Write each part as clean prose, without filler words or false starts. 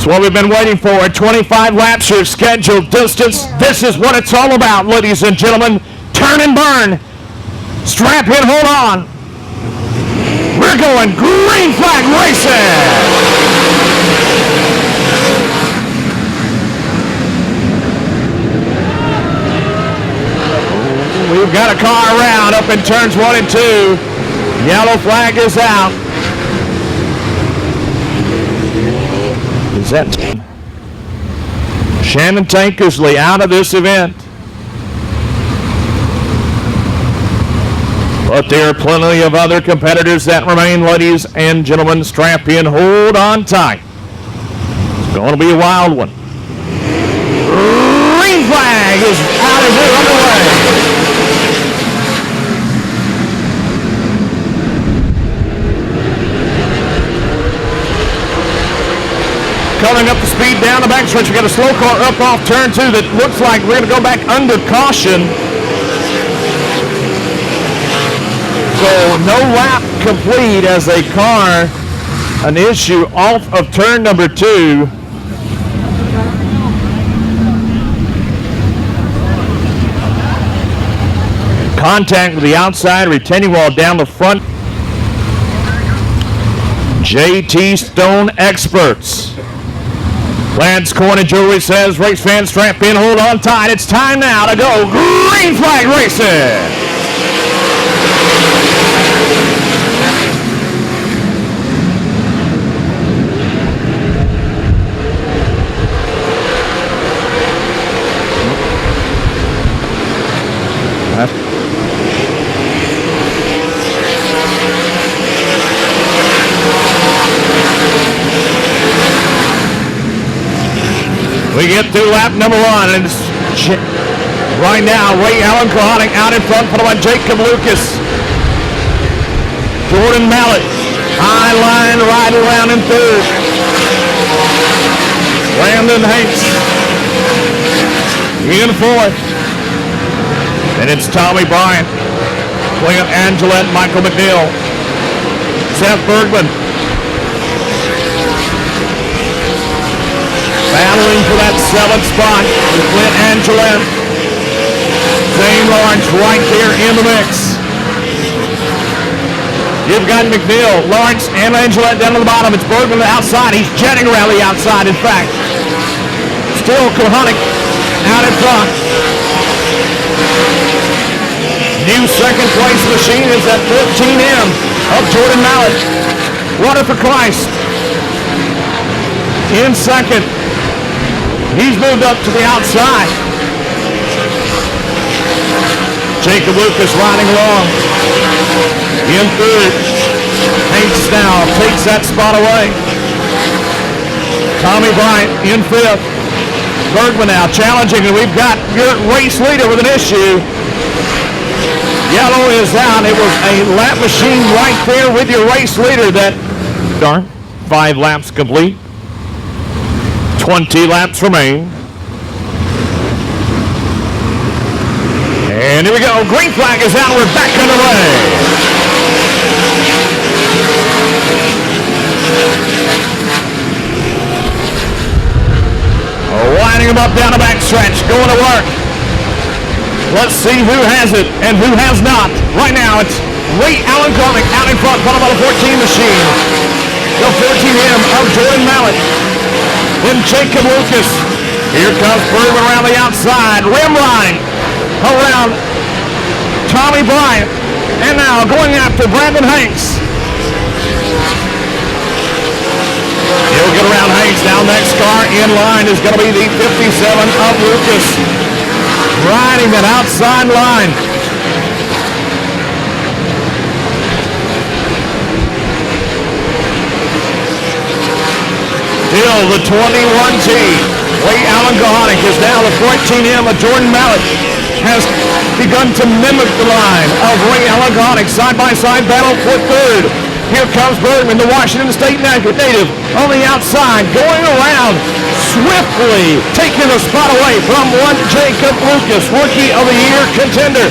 what we've been waiting for. 25 laps, your scheduled distance. This is what it's all about, ladies and gentlemen. Turn and burn. Strap in, hold on. We're going green flag racing. We've got a car around up in turns 1 and 2. Yellow flag is out. Is that Shannon Tankersley out of this event? But there are plenty of other competitors that remain, ladies and gentlemen. Strap in, hold on tight. It's going to be a wild one. Green flag is out of here, underway. Coming up the speed down the backstretch, we got a slow car up off turn 2 that looks like we're going to go back under caution. So no lap complete as a car, an issue off of turn number 2. Contact with the outside retaining wall down the front. JT Stone Experts. Lance Corn and Jewelry says, race fans, strap in, hold on tight. It's time now to go green flag racing. We get through lap number 1, and it's right now, Ray Allen Kohanic out in front, followed by Jacob Lucas. Jordan Mallet, high line right around in 3rd. Brandon Hanks in 4th. And it's Tommy Bryant, Clint Angelette, Michael McNeil, Seth Bergman. Battling for that 7th spot with Clint Angelette. Zane Lawrence right there in the mix. You've got McNeil, Lawrence, and Angelette down to the bottom. It's Bergman on the outside. He's jetting around the outside, in fact. Still Kohanic out in front. New second place machine is at 14M of Jordan Mallet. Water for Christ in second. He's moved up to the outside. Jacob Lucas riding along in 3rd. Hanks now takes that spot away. Tommy Bryant in 5th. Bergman now challenging, and we've got your race leader with an issue. Yellow is out. It was a lap machine right there with your race leader that, 5 laps complete. 20 laps remain. And here we go. Green flag is out. We're back underway. Winding them up down the backstretch. Going to work. Let's see who has it and who has not. Right now, it's Ray Allen Kohanic out in front, followed by the 14 machine. The 14M of Jordan Mallet. Then Jacob Lucas. Here comes Bergman around the outside. Rim line around Tommy Bryant. And now going after Brandon Hanks. He'll get around Hanks. Now next car in line is going to be the 57 of Lucas. Riding that outside line. Still the 21T. Ray Allen Kohanic is now the 14M of Jordan Mallet. Has begun to mimic the line of Ray Allen Kohanic. Side-by-side battle for 3rd. Here comes Bergman, the Washington State native, on the outside, going around swiftly, taking the spot away from one Jacob Lucas, Rookie of the Year contender.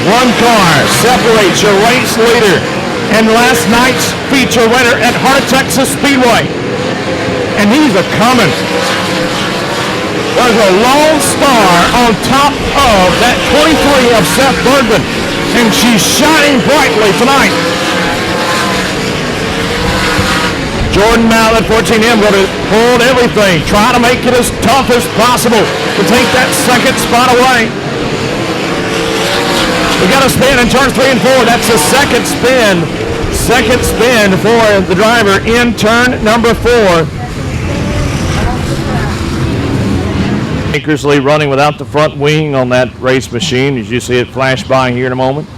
One car separates your race leader and last night's feature winner at Heart of Texas Speedway. And he's a coming. There's a lone star on top of that 23 of Seth Bergman, and she's shining brightly tonight. Jordan Mallett, 14M, going to hold everything, try to make it as tough as possible to take that second spot away. We got a spin in turns 3 and 4. That's the second spin. Second spin for the driver in turn number 4. Dangerously running without the front wing on that race machine, as you see it flash by here in a moment.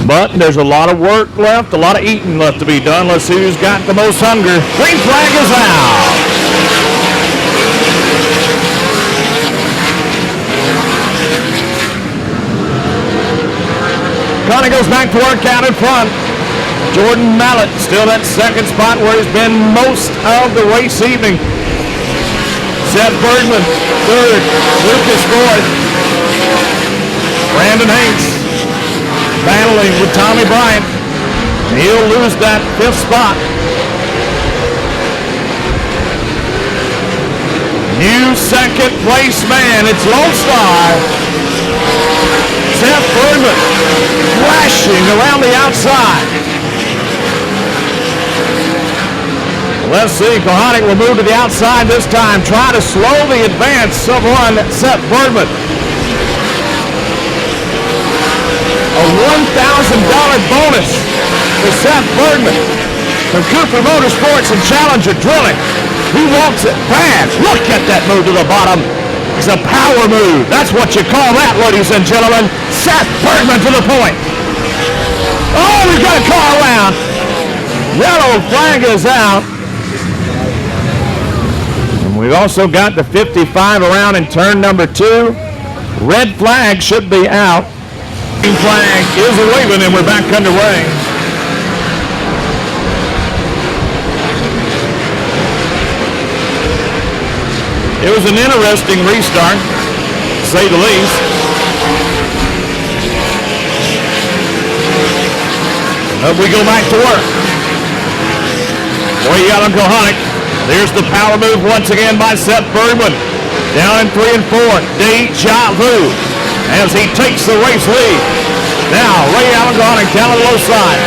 But there's a lot of work left, a lot of eating left to be done. Let's see who's got the most hunger. Green flag is out. Connie goes back to work out in front. Jordan Mallett still that second spot where he's been most of the race evening. Seth Bergman, third. Lucas fourth. Brandon Hanks battling with Tommy Bryant. He'll lose that fifth spot. New second place man. It's Lone Star. Seth Bergman flashing around the outside. Let's see, Kohanic will move to the outside this time, try to slow the advance of one Seth Bergman. A $1,000 bonus for Seth Bergman from Cooper Motorsports and Challenger Drilling. He wants it bad. Look at that move to the bottom. It's a power move. That's what you call that, ladies and gentlemen. Seth Bergman to the point. Oh, we've got a car around. Yellow flag is out. We've also got the 55 around in turn number 2. Red flag should be out. Green flag is waving and we're back underway. It was an interesting restart, to say the least. But we go back to work. Boy, you got Kohanic. There's the power move once again by Seth Bergman. Down in 3 and 4, Deja Vu as he takes the race lead. Now, Ray Allen Kohanic down on the low side.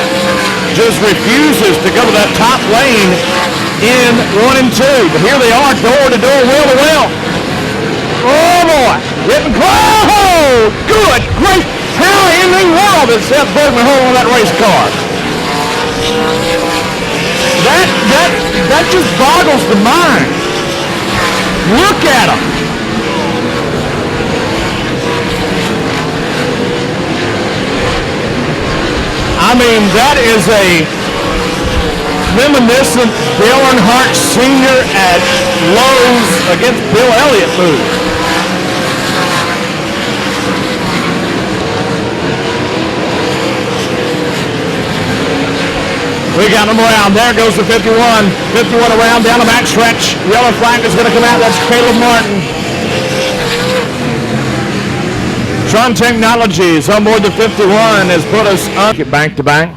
Just refuses to go to that top lane in 1 and 2. But here they are, door to door, wheel to wheel. Oh boy, getting close. Oh, good, great. How in the world is Seth Bergman holding on that race car? That just boggles the mind. Look at him. I mean, that is a reminiscent Bill Earnhardt Sr. at Lowe's against Bill Elliott move. We got him around. There goes the 51. 51 around down the back stretch. Yellow flag is going to come out. That's Caleb Martin. Tron Technologies on board the 51 has put us up. Get back to back.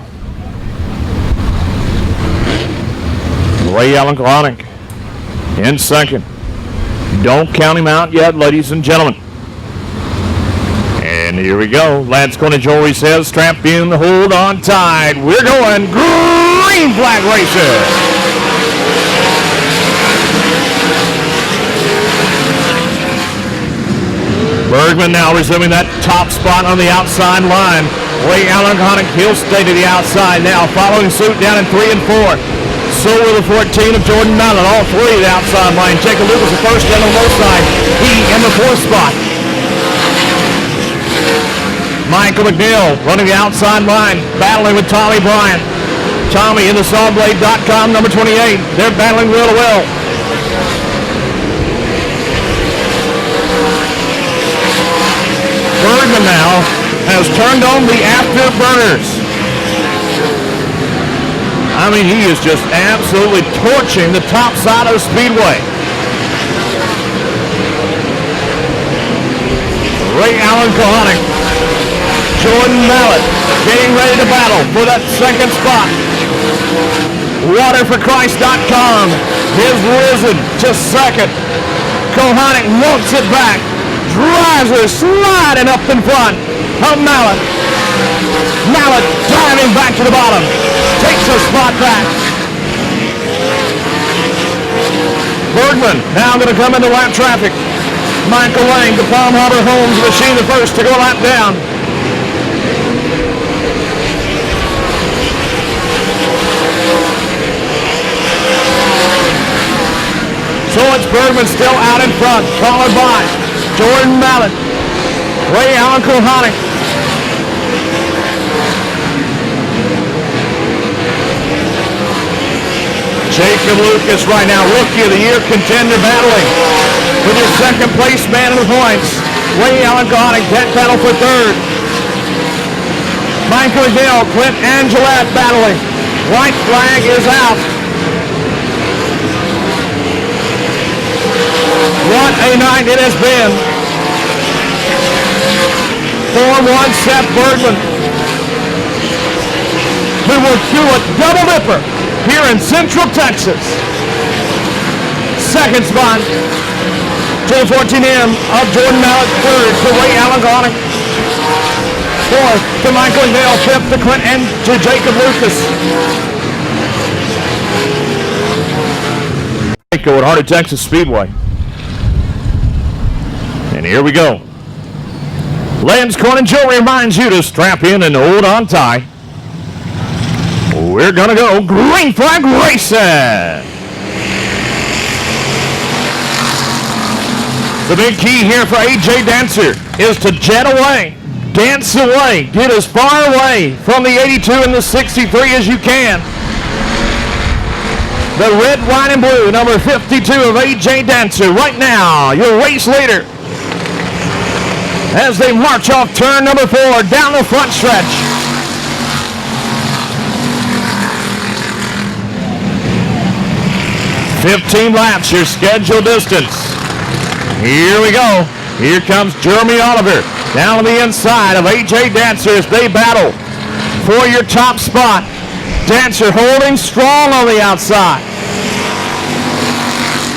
Ray Allen Kohanic in second. Don't count him out yet, ladies and gentlemen. And here we go. Lance Cornigori says, strap in, hold on tight. We're going green flag racer. Bergman now resuming that top spot on the outside line. Ray Allen Kohanic, he'll stay to the outside now, following suit down in 3 and 4. So will the 14 of Jordan Mallett, all three the outside line. Jacob Lucas the first down on the low side. He in the 4th spot. Michael McNeil running the outside line, battling with Tommy Bryant. Tommy in the sawblade.com, number 28. They're battling real well. Bergman now has turned on the afterburners. I mean, he is just absolutely torching the top side of the speedway. Ray Allen Kohanic, Jordan Mallett getting ready to battle for that second spot. Waterforchrist.com is risen to second. Kohanic wants it back. Drives her sliding up in front of Mallett. Mallett driving back to the bottom. Takes her spot back. Bergman now going to come into lap traffic. Michael Lang, the Palm Harbor Homes machine, the first to go lap down. So it's Bergman still out in front, followed by Jordan Mallett, Ray Allen Kohanic. Jacob Lucas right now, Rookie of the Year contender battling with his second place man in the points. Ray Allen Kohanic, that battle for third. Michael Gill, Clint Angelette battling. White flag is out. What a night it has been. 4-1 Seth Bergman, who will do a double dipper here in Central Texas. Second spot to the 14M of Jordan Mallett. Third to Ray Allen Kohanic. Fourth to Michael Dale. Fifth to Clint and to Jacob Lucas. Go at Heart of Texas Speedway. And here we go. Lance Corn Jewelry reminds you to strap in and hold on tight. We're gonna go green flag racing. The big key here for AJ Dancer is to jet away, dance away, get as far away from the 82 and the 63 as you can. The red, white, and blue, number 52 of AJ Dancer, right now, your race leader. As they march off turn number 4 down the front stretch. "15 laps, your scheduled distance." Here we go. Here comes Jeremy Oliver down on the inside of AJ Dancer as they battle for your top spot. Dancer holding strong on the outside.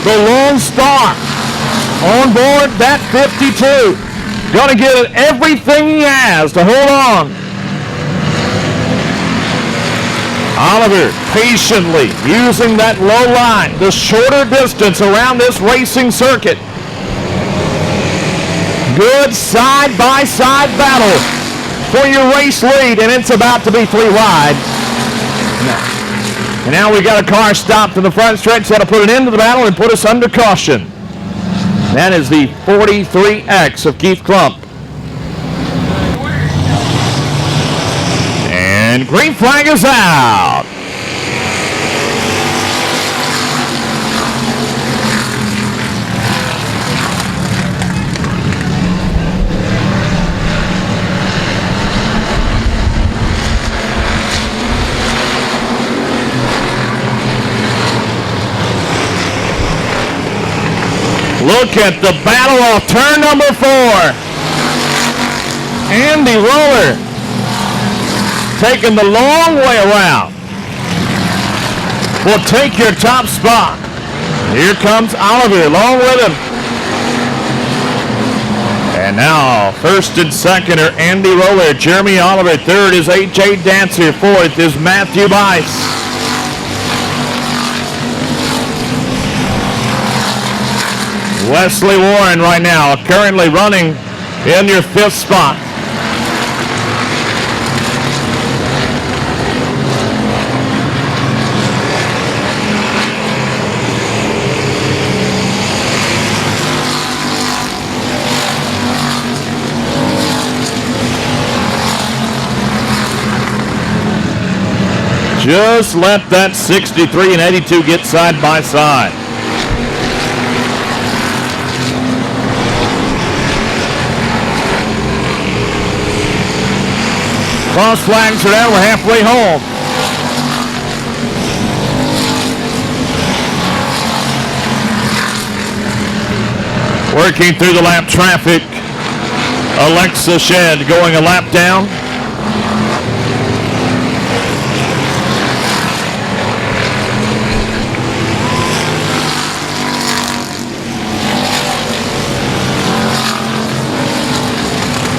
The Lone Star on board that 52. Going to give it everything he has to hold on. Oliver patiently using that low line, the shorter distance around this racing circuit. Good side-by-side battle for your race lead, and it's about to be 3 wide. And now we got a car stopped in the front stretch that'll put an end to the battle and put us under caution. That is the 43X of Keith Klump. And green flag is out. Look at the battle off turn number 4. Andy Roller taking the long way around. Will take your top spot. Here comes Oliver along with him. And now first and second are Andy Roller, Jeremy Oliver. Third is AJ Dancer. Fourth is Matthew Bice. Wesley Warren right now currently running in your 5th spot. Just let that 63 and 82 get side by side. Cross flags are down. We're halfway home. Working through the lap traffic. Alexa Shedd going a lap down.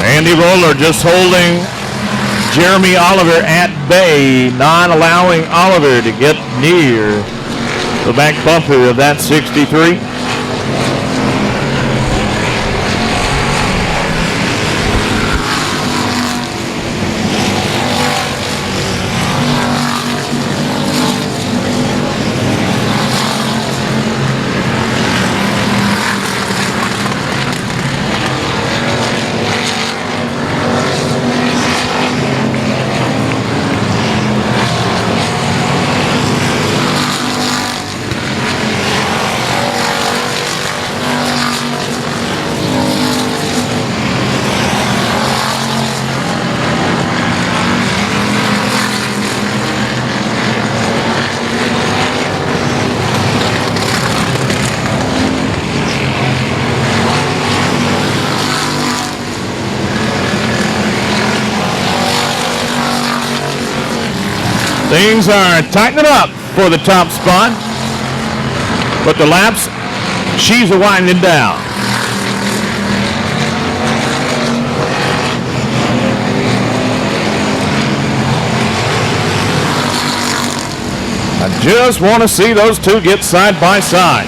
Andy Roller just holding Jeremy Oliver at bay, not allowing Oliver to get near the back bumper of that 63. Things are tightening up for the top spot, but the laps, she's winding down. I just want to see those two get side by side.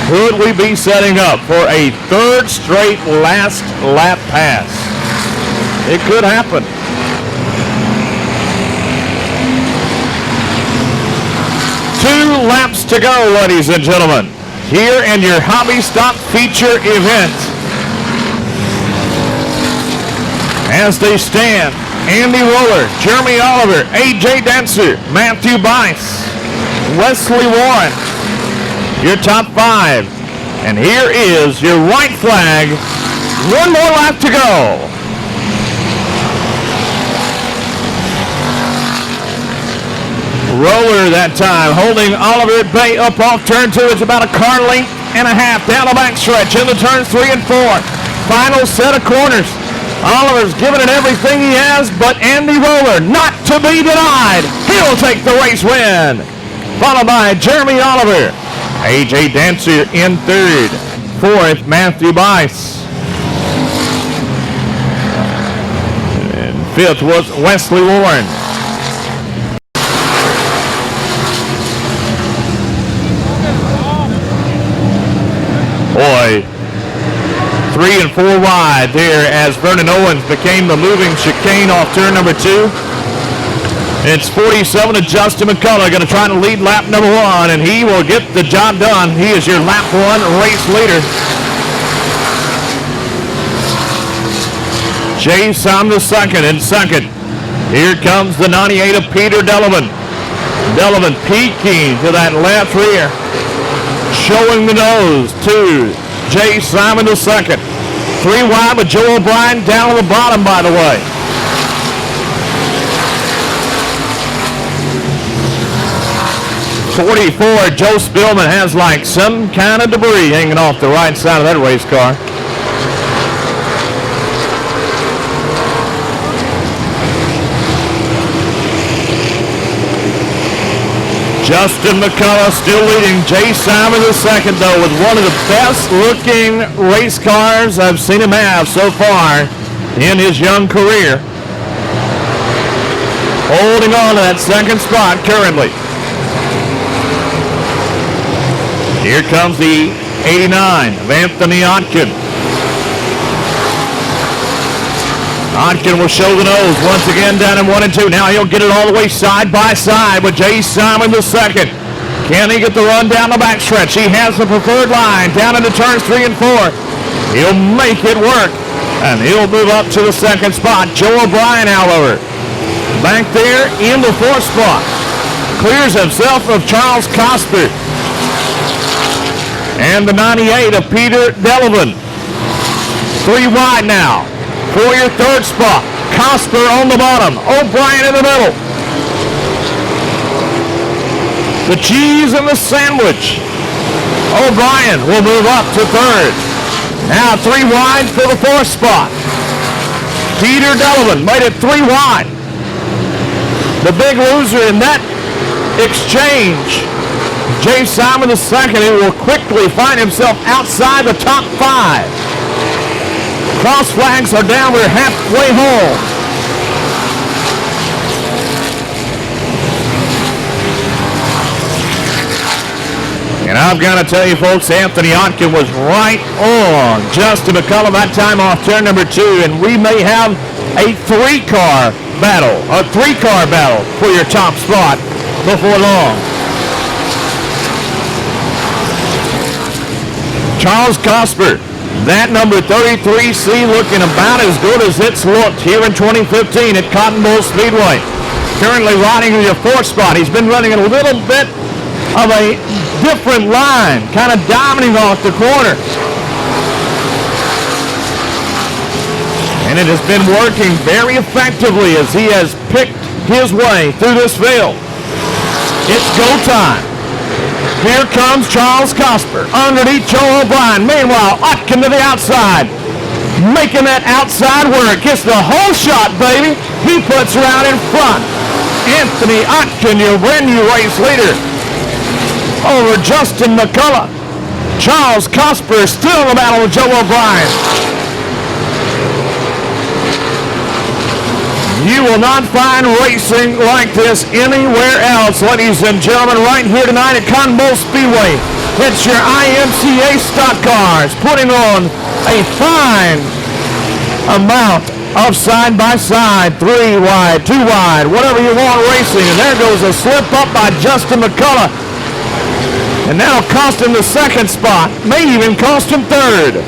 Could we be setting up for a third straight last lap pass? It could happen. Two laps to go, ladies and gentlemen, here in your Hobby Stock feature event. As they stand, Andy Roller, Jeremy Oliver, AJ Dancer, Matthew Bice, Wesley Warren, your top five. And here is your white flag. One more lap to go. Roller that time, holding Oliver at bay up off turn two. It's about a car length and a half down the backstretch into turns 3 and 4. Final set of corners. Oliver's giving it everything he has, but Andy Roller not to be denied. He'll take the race win. Followed by Jeremy Oliver. AJ Dancer in third. Fourth, Matthew Bice. And fifth was Wesley Warren. Boy, 3 and 4 wide there as Vernon Owens became the moving chicane off turn number 2. It's 47 to Justin McCullough, going to try to lead lap number 1, and he will get the job done. He is your lap 1 race leader. Jay Sam the second in second. Here comes the 98 of Peter Delavan. Delavan peeking to that left rear. Showing the nose to Jay Simon the second. 3 wide with Joe O'Brien down on the bottom, by the way. .44, Joe Spillman has like some kind of debris hanging off the right side of that race car. Justin McCullough still leading. Jay Simon the second, though, with one of the best looking race cars I've seen him have so far in his young career. Holding on to that second spot currently. Here comes the 89 of Anthony Otkin. Otkin will show the nose once again down in 1 and 2. Now he'll get it all the way side by side with Jay Simon the second. Can he get the run down the backstretch? He has the preferred line down into turns 3 and 4. He'll make it work, and he'll move up to the second spot. Joe O'Brien, however, back there in the 4th spot. Clears himself of Charles Cosper. And the 98 of Peter Delavan. 3 wide now. For your 3rd spot, Cosper on the bottom, O'Brien in the middle. The cheese and the sandwich. O'Brien will move up to 3rd. Now 3 wide for the 4th spot. Peter Delavan made it 3 wide. The big loser in that exchange Jay Simon II, he will quickly find himself outside the top 5. Cross flags are down. We're halfway home. And I've got to tell you, folks, Anthony Otkin was right on Justin McCullough that time off turn number 2, and we may have a 3-car battle for your top spot before long. Charles Cosper, that number 33C, looking about as good as it's looked here in 2015 at Cotton Bowl Speedway. Currently riding in the 4th spot. He's been running a little bit of a different line, kind of dominating off the corner. And it has been working very effectively as he has picked his way through this field. It's go time. Here comes Charles Cosper underneath Joe O'Brien. Meanwhile, Otkin to the outside. Making that outside work. Gets the whole shot, baby. He puts her out in front. Anthony Otkin, your brand new race leader, over Justin McCullough. Charles Cosper is still in the battle with Joe O'Brien. You will not find racing like this anywhere else, ladies and gentlemen, right here tonight at Cotton Bowl Speedway. It's your IMCA stock cars putting on a fine amount of side-by-side, 3 wide, 2 wide, whatever you want racing. And there goes a slip up by Justin McCullough. And that'll cost him the 2nd spot, may even cost him 3rd.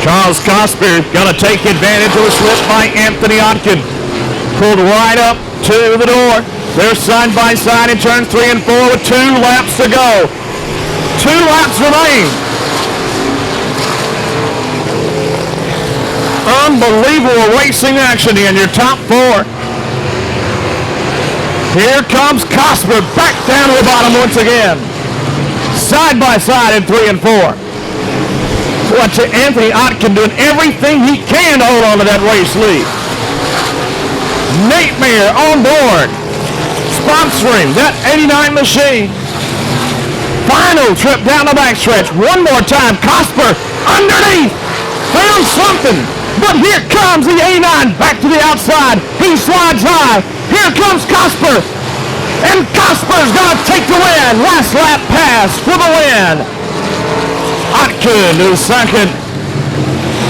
Charles Cosper going to take advantage of a slip by Anthony Otkin. Pulled right up to the door. They're side by side in turns 3 and 4 with 2 laps to go. 2 laps remain. Unbelievable racing action in your top 4. Here comes Cosper back down to the bottom once again. Side by side in 3 and 4. Watch Anthony Otkin doing everything he can to hold on to that race lead. Nate Mayer on board, sponsoring that 89 machine. Final trip down the backstretch. One more time, Cosper underneath. Found something, but here comes the 89 back to the outside. He slides high. Here comes Cosper, and Cosper's gonna take the win. Last lap pass for the win. Otkin to 2nd,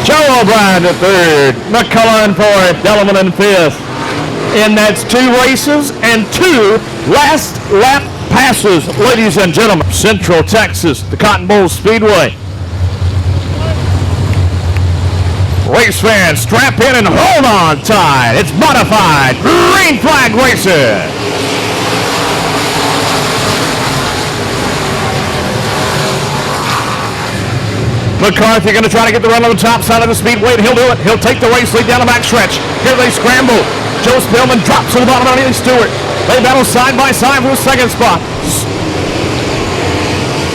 Joe O'Brien to 3rd, McCullough in 4th, Delman in 5th. And that's 2 races and 2 last lap passes, ladies and gentlemen. Central Texas, the Cotton Bowl Speedway. Race fans, strap in and hold on tight. It's modified green flag racing. McCarthy going to try to get the run on the top side of the speedway, and he'll do it. He'll take the race lead down the backstretch. Here they scramble. Joe Spillman drops to the bottom underneath Stewart. They battle side by side for the 2nd spot.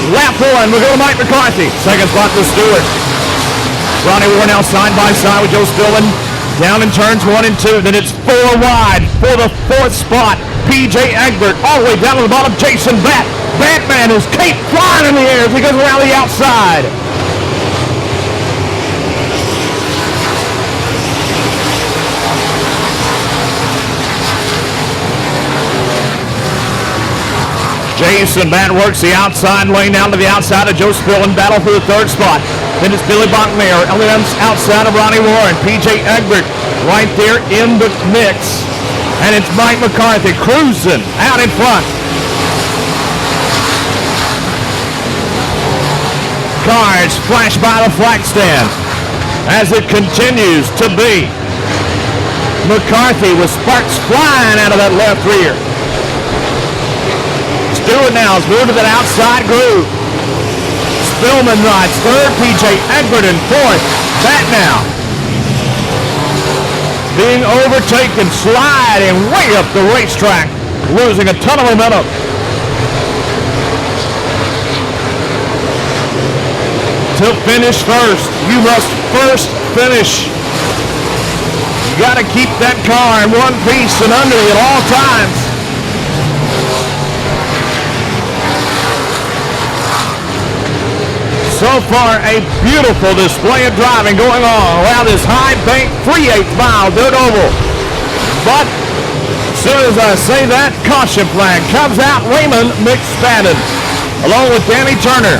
Lap 1, we'll go to Mike McCarthy. 2nd spot to Stewart. Ronnie Ward now side by side with Joe Spillman. Down in turns 1 and 2. Then it's 4 wide for the 4th spot. P.J. Egbert all the way down to the bottom. Jason Batman is cape flying in the air as he goes around the outside. Jason Bat works the outside lane down to the outside of Joe Spillman. Battle for the 3rd spot. Then it's Billy Bachmeyer on the outside of Ronnie Warren. P.J. Egbert right there in the mix. And it's Mike McCarthy cruising out in front. Cars flash by the flag stand as it continues to be. McCarthy with sparks flying out of that left rear. Stewart now has moved to that outside groove. Spillman rides 3rd, P.J. Egbert in 4th. That now being overtaken, sliding way up the racetrack, losing a ton of momentum. to finish first. You must first finish. You got to keep that car in one piece and under you at all times. So far, a beautiful display of driving going on around this high bank 3/8 mile dirt oval. But as soon as I say that, caution flag comes out. Raymond McSpadden along with Danny Turner.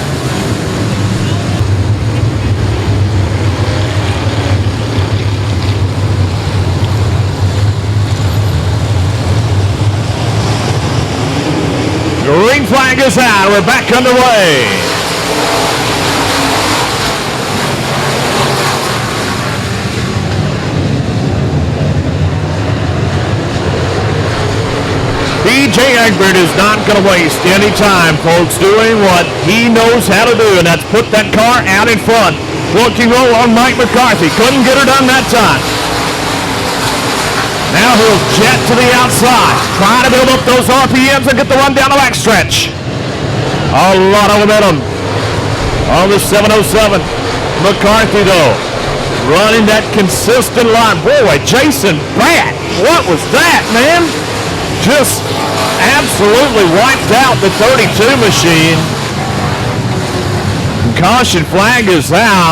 Green flag is out. We're back underway. PJ Egbert is not going to waste any time, folks, doing what he knows how to do, and that's put that car out in front. Working roll on Mike McCarthy. Couldn't get her done that time. Now he'll jet to the outside. Try to build up those RPMs and get the run down the backstretch. A lot of momentum on the 707. McCarthy, though, running that consistent line. Boy, Jason Pratt, what was that, man? Just absolutely wiped out the 32 machine. Caution flag is out.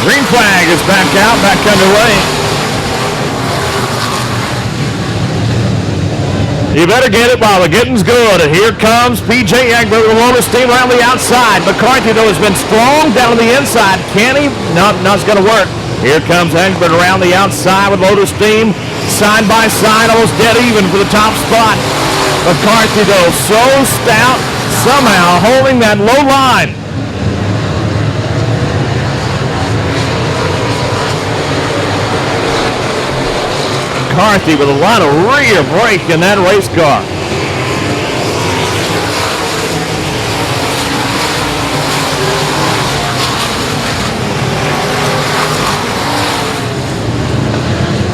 Green flag is back out, back underway. You better get it while the getting's good. And here comes PJ Egbert with a load of steam around the outside. McCarthy, though, has been strong down on the inside. Can he? Not going to work. Here comes Egbert around the outside with a load of steam. Side by side, almost dead even for the top spot. McCarthy, though, so stout, somehow holding that low line. McCarthy with a lot of rear brake in that race car.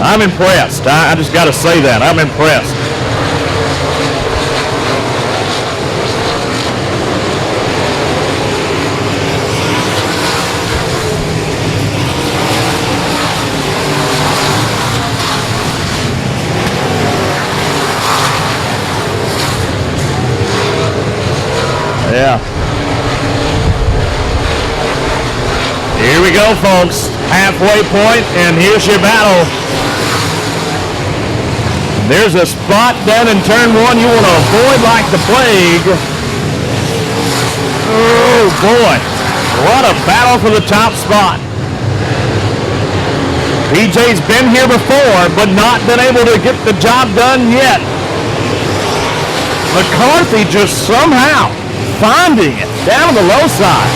I'm impressed. I just got to say that. I'm impressed. Yeah. Here we go, folks. Halfway point, and here's your battle. There's a spot down in turn one you want to avoid like the plague. Oh, boy. What a battle for the top spot. PJ's been here before, but not been able to get the job done yet. McCarthy just somehow finding it down on the low side.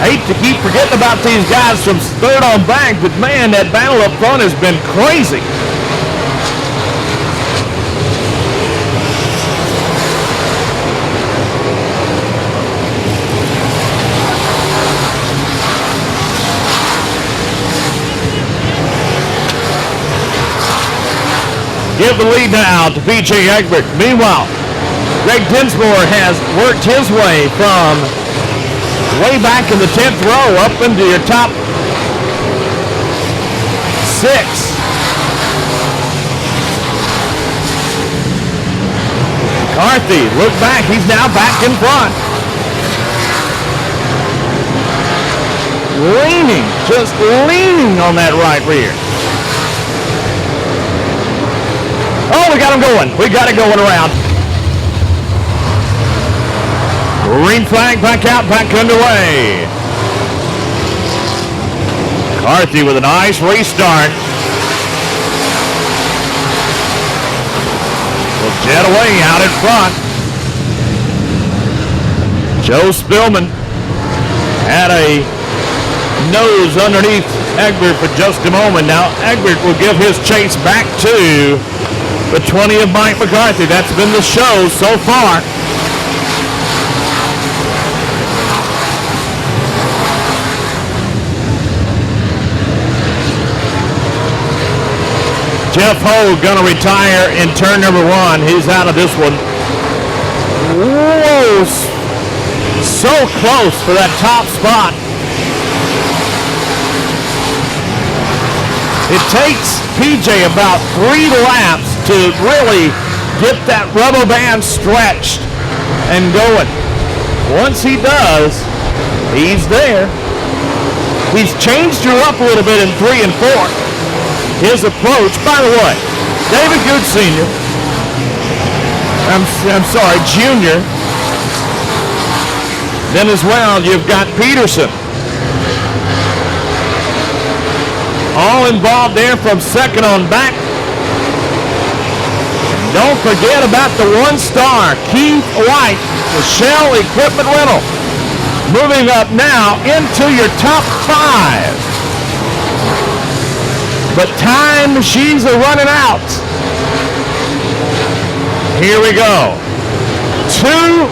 Hate to keep forgetting about these guys from third on back, but man, that battle up front has been crazy. Give the lead now to PJ Egbert. Meanwhile, Greg Dinsmore has worked his way from way back in the 10th row up into your top 6. McCarthy, look back. He's now back in front. Leaning, just leaning on that right rear. Oh, we got him going. We got it going around. Green flag back out, back underway. McCarthy with a nice restart. Will jet away out in front. Joe Spillman had a nose underneath Egbert for just a moment. Now Egbert will give his chase back to the 20 of Mike McCarthy. That's been the show so far. Jeff Hogue gonna retire in turn number 1. He's out of this one. Whoa, so close for that top spot. It takes PJ about 3 laps to really get that rubber band stretched and going. Once he does, he's there. He's changed her up a little bit in 3 and 4. His approach, by the way, David Good Sr., I'm sorry, Jr., then as well, you've got Peterson. All involved there from second on back. Don't forget about the 1-star, Keith White, with Shell Equipment Rental. Moving up now into your top 5. But time machines are running out. Here we go. 2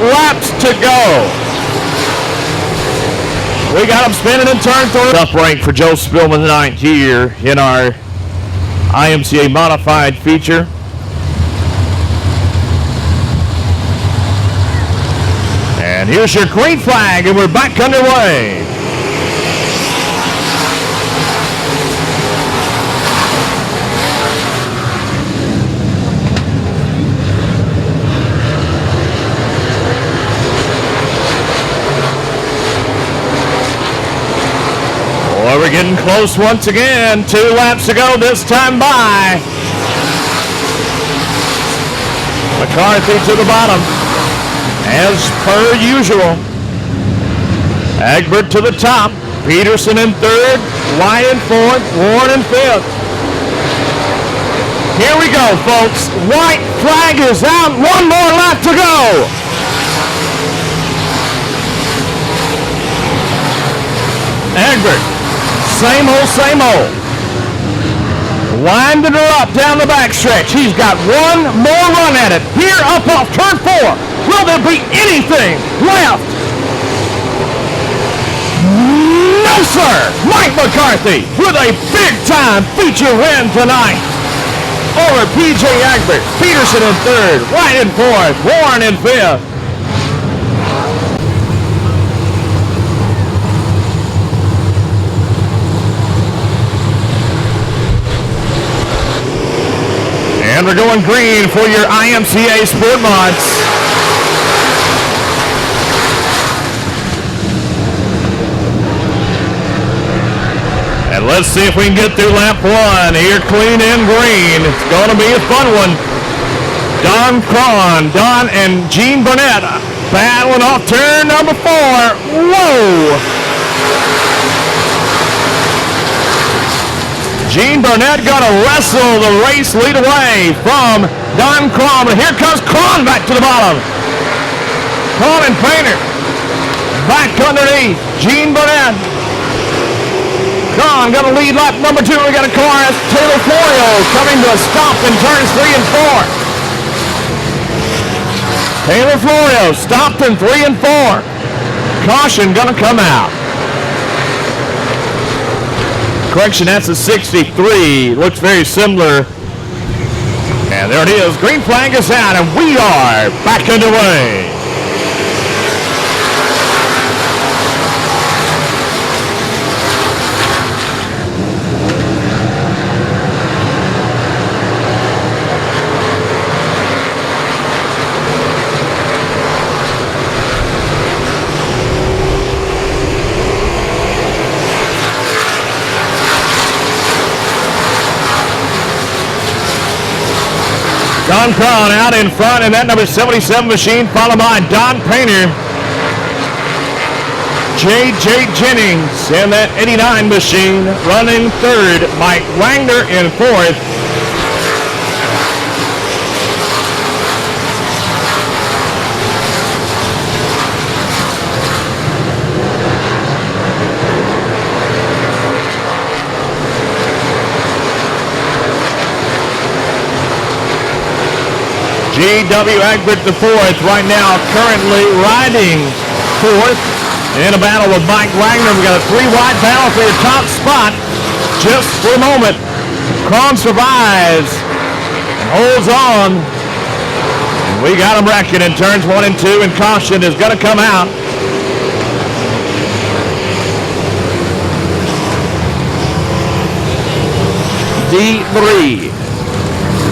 laps to go. We got him spinning in turn 3. Tough rank for Joe Spillman, the 9th year in our IMCA modified feature. And here's your green flag, and we're back underway. Well, we're getting close once again. 2 laps to go this time by. McCarthy to the bottom, as per usual. Egbert to the top. Peterson in 3rd. White in 4th. Warren in 5th. Here we go, folks. White flag is out. 1 more lap to go. Egbert. Same old, same old. Winding her up down the backstretch. He's got 1 more run at it. Here up off turn 4. Will there be anything left? No, sir. Mike McCarthy with a big-time feature win tonight over P.J. Egbert. Peterson in 3rd. White in 4th. Warren in 5th. And we're going green for your IMCA Sport Mods. And let's see if we can get through lap 1 here clean and green. It's going to be a fun one. Don and Gene Burnett battling off turn number 4. Whoa! Gene Burnett going to wrestle the race lead away from Don Cron. And here comes Cron back to the bottom. Cron and Painter back underneath Gene Burnett. Cron going to lead lap number 2. We got a car as Taylor Florio coming to a stop in turns 3 and 4. Taylor Florio stopped in 3 and 4. Caution going to come out. Correction, that's a 63. Looks very similar. And there it is. Green flag is out, and we are back underway. Don Cron out in front in that number 77 machine, followed by Don Painter. J.J. Jennings in that 89 machine, running 3rd. Mike Wagner in 4th. G.W. Egbert the 4th right now, currently riding 4th in a battle with Mike Wagner. We got a 3-wide battle for your top spot just for a moment. Cron survives and holds on. We got him wrecking in turns 1 and 2, and caution is going to come out.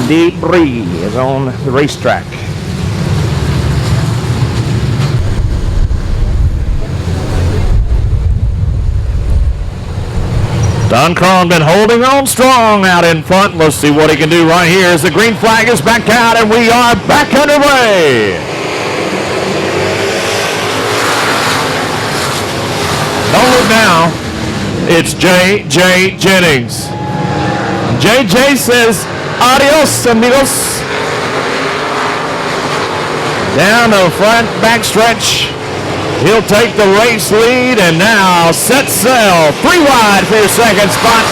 Debris is on the racetrack. Don Cron been holding on strong out in front. Let's see what he can do right here as the green flag is back out and we are back underway. Don't look now. It's J.J. Jennings. J.J. says, adios, amigos. Down the front backstretch. He'll take the race lead and now set sail. 3 wide for your second spot.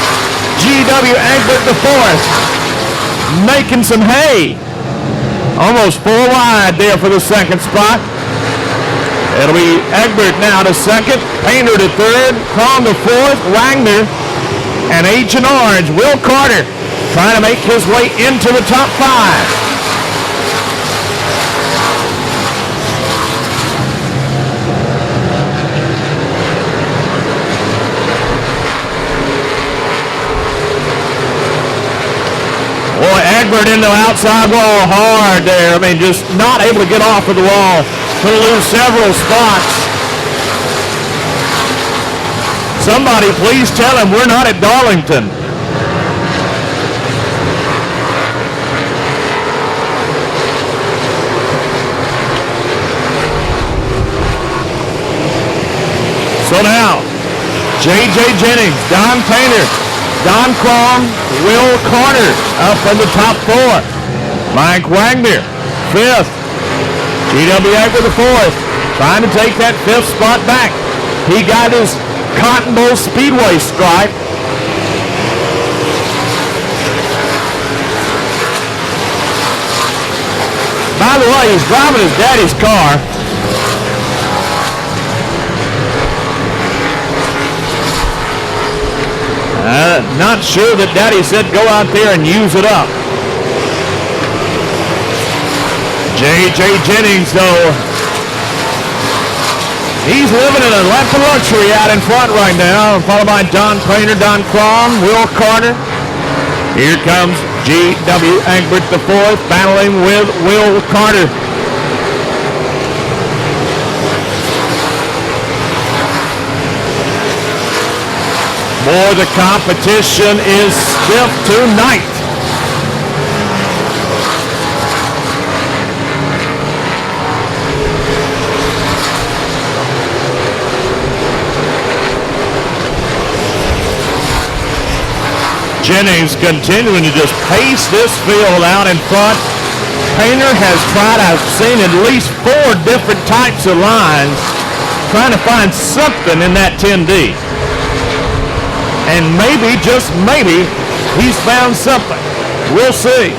G.W. Egbert the fourth. Making some hay. Almost 4 wide there for the second spot. It'll be Egbert now to second. Painter to third. Cron to fourth. Wagner and Agent Orange. Will Carter trying to make his way into the top 5. Boy, Egbert into outside wall hard there. I mean, just not able to get off of the wall. He'll lose several spots. Somebody please tell him we're not at Darlington. So now, J.J. Jennings, Don Painter, Don Cron, Will Carter up in the top 4. Mike Wagner, 5th. G.W. Egbert the 4th, trying to take that 5th spot back. He got his Cotton Bowl Speedway stripe. By the way, he's driving his daddy's car. Not sure that Daddy said go out there and use it up. J.J. Jennings, though, he's living in a lap of luxury out in front right now, followed by Don Painter, Don Cron, Will Carter. Here comes G.W. Egbert the 4th, battling with Will Carter. Boy, the competition is stiff tonight. Jennings continuing to just pace this field out in front. Painter has tried, I've seen at least 4 different types of lines, trying to find something in that 10D. And maybe, just maybe, he's found something. We'll see.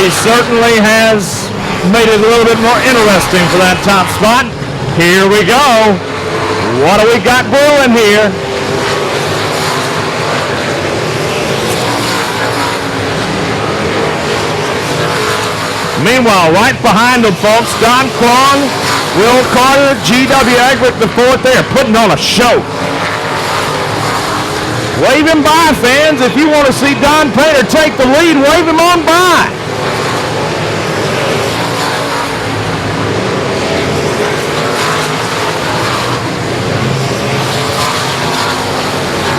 He certainly has made it a little bit more interesting for that top spot. Here we go. What do we got brewing here? Meanwhile, right behind them, folks, Don Cron, Will Carter, G.W. Egbert the 4th there, putting on a show. Wave him by, fans. If you want to see Don Painter take the lead, wave him on by.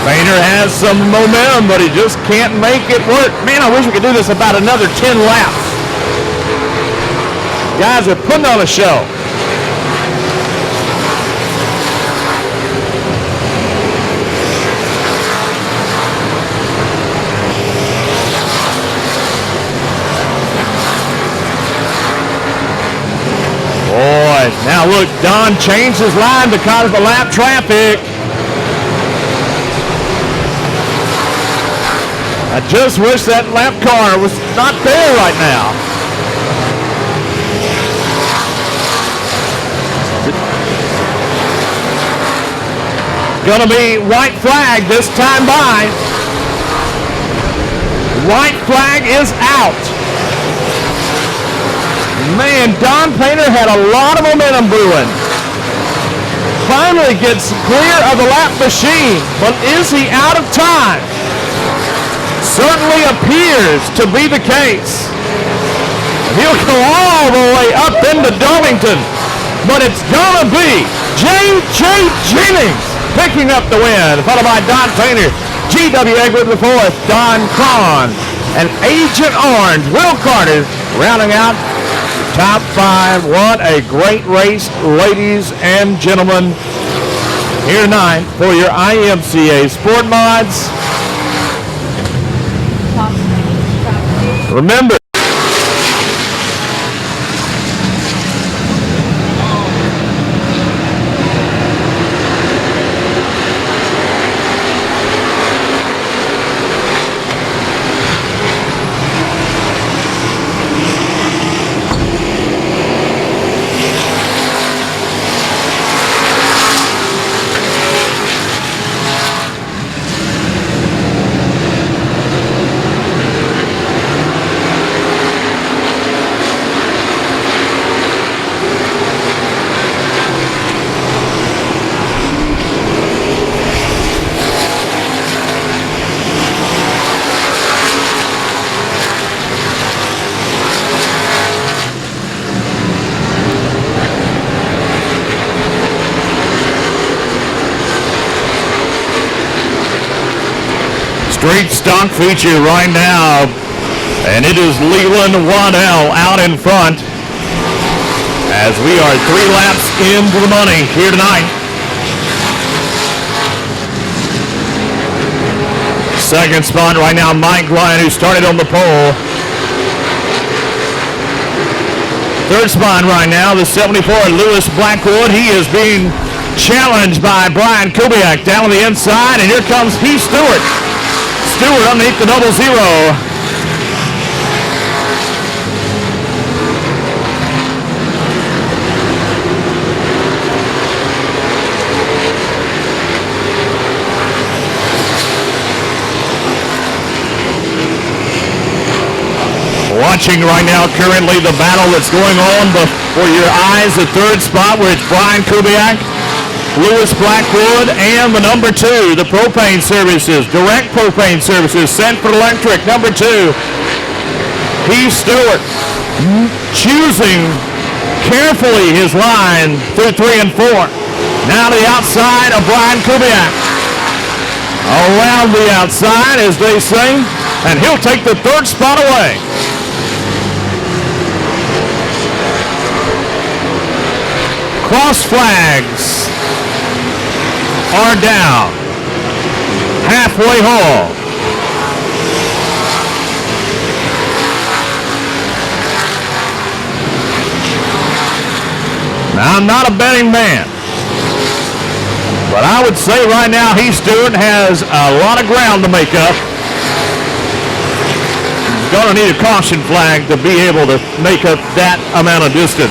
Painter has some momentum, but he just can't make it work. Man, I wish we could do this about another 10 laps. Guys are putting on a show. Boy, now look, Don changed his line because of the lap traffic. I just wish that lap car was not there right now. going to be white flag this time by. White flag is out. Man, Don Painter had a lot of momentum brewing. Finally gets clear of the lap machine, but is he out of time? Certainly appears to be the case. He'll go all the way up into Darlington, but it's gonna be J.J. Jennings picking up the win, followed by Don Painter, G.W. Egbert the fourth, Don Cron, and Agent Orange, Will Carter, rounding out top five. What a great race, ladies and gentlemen, here tonight for your IMCA Sport Mods. Remember, straight stock feature right now, and it is Leland Waddell out in front as we are 3 laps into the money here tonight. Second spot right now, Mike Ryan, who started on the pole. Third spot right now, the 74, Lewis Blackwood. He is being challenged by Brian Kubiak down on the inside, and here comes Heath Stewart. Stewart underneath the 00. Watching right now currently the battle that's going on before your eyes. The third spot where it's Brian Kubiak, Lewis Blackwood, and the number 2, the propane services, direct propane services, Sanford Electric, number 2, Heath Stewart, choosing carefully his line through 3 and 4. Now to the outside of Brian Kubiak. Around the outside, as they say, and he'll take the third spot away. Cross flags are down. Halfway home. Now, I'm not a betting man, but I would say right now Heath Stewart has a lot of ground to make up. He's going to need a caution flag to be able to make up that amount of distance.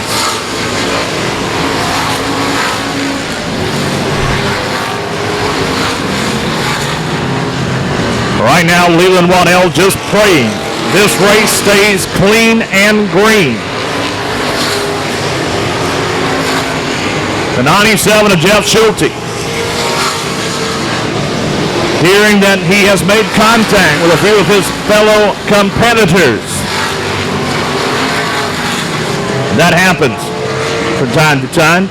Right now, Leland Waddell just praying this race stays clean and green. The 97 of Jeff Schulte. Hearing that he has made contact with a few of his fellow competitors. That happens from time to time.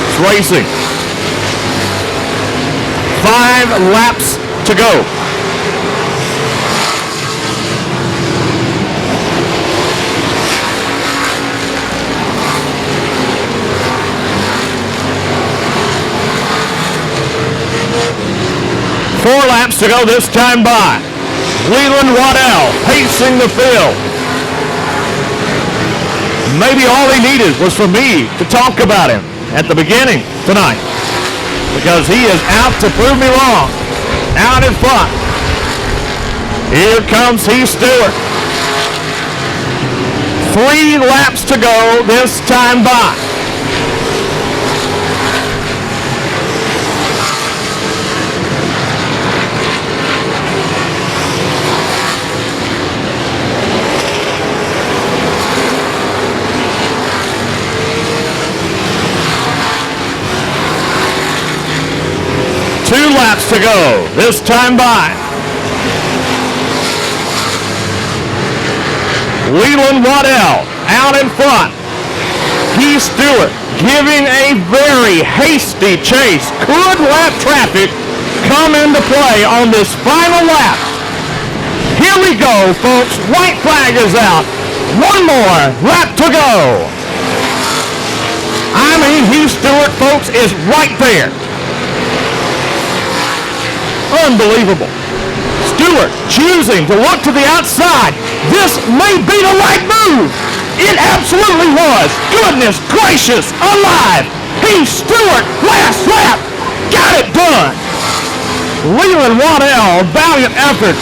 It's racing. 5 laps to go. Four laps to go this time by. Leland Waddell pacing the field. Maybe all he needed was for me to talk about him at the beginning tonight, because he is out to prove me wrong. Out in front. Here comes Heath Stewart. 3 laps to go this time by. laps to go. This time by Leland Waddell out in front. Heath Stewart giving a very hasty chase. Could lap traffic come into play on this final lap? Here we go, folks. White flag is out. One more lap to go. I mean, Heath Stewart, folks, is right there. Unbelievable. Stewart choosing to look to the outside. This may be the right move. It absolutely was. Goodness gracious alive. Heath Stewart, last lap. Got it done. Leland Waddell, valiant effort.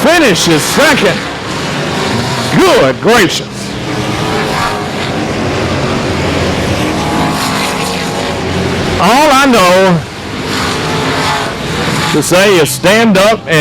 Finishes second. Good gracious. All I know to say is stand up and